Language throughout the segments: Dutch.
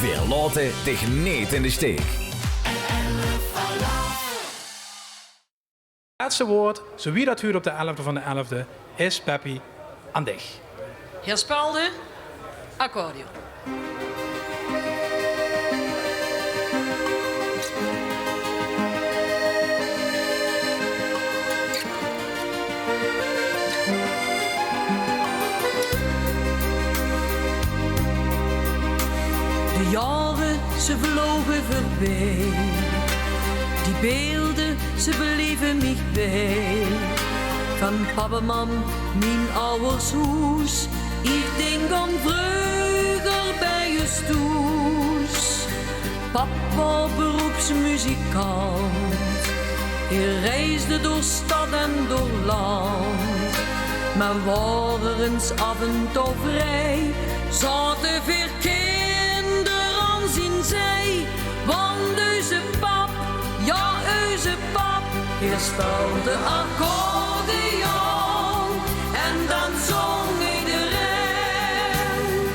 Wir laten dich niet in de steek. Het laatste woord, zo wie dat huurt op de 11e van de 11e, is Peppy aan dich. Heer Spelde, accordeon. De jaren, ze vlogen voorbij. Die beelden, ze bleven mij bij. Van papa, mam, mijn ouders hoes. Ik denk aan vroeger bij je stoes. Papa, beroepsmuzikant. Hij reisde door stad en door land. Maar waren eens af en toe vrij. Zaten veel kinderen zien zij. Want onze pap, ja, onze pap, hij speelde accordeon en dan zong iedereen.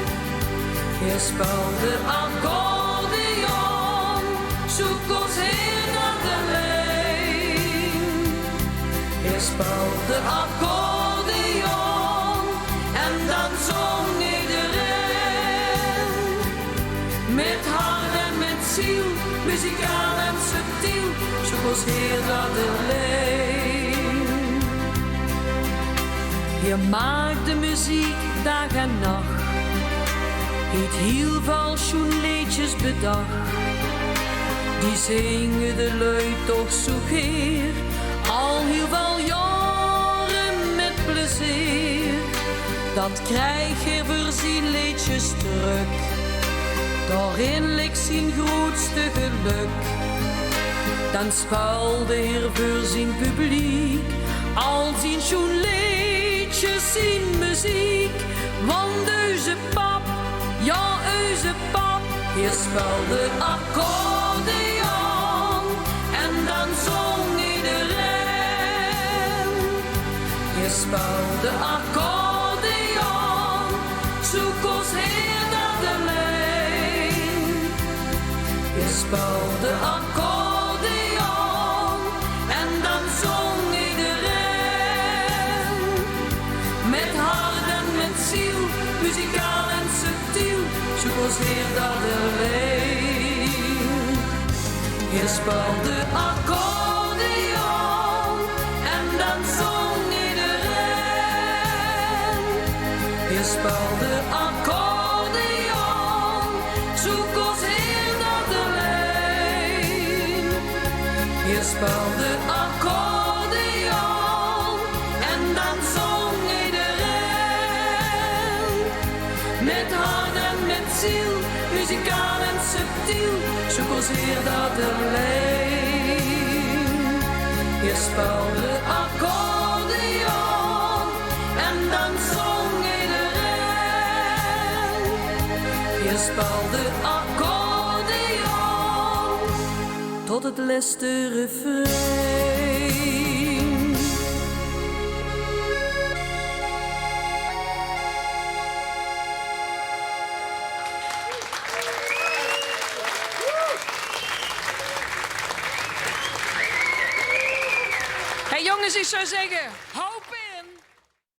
Hij speelde accordeon, zoek ons heel naar de lijn. Hij speelde accordeon en dan zong iedereen. Met hart en met ziel, muzikaal en subtiel, zoek ons Heer naar de lijn. Je maakt de muziek dag en nacht, heeft heel veel schoen liedjes bedacht. Die zingen de lui toch zo geer, al heel veel jaren met plezier. Dat krijg je voor zijn liedjes terug. Daarin ligt zijn grootste geluk. Dan speelde Heer voor zijn publiek al zijn schoon liedjes, zijn muziek. Want onze pap, ja, onze pap, Heer speelde accordeon en dan zong iedereen. Heer speelde accordeon, zoek ons Heer naar de lijn. Je speelde accordeon en dan zong iedereen. Met hart en met ziel, muzikaal en subtiel, zoek ons Heer naar de lijn. Je speelde accordeon en dan zong iedereen. Je speelde accordeon, zoek ons Heer naar de lijn. Je speelde accordeon en dan zong iedereen. Met hart en met ziel, muzikaal en subtiel, zoek ons Heer naar de lijn. Je speelde accordeon en dan zong iedereen. Je speelde accordeon tot het laatste refrein. Hey jongens, ik zou zeggen,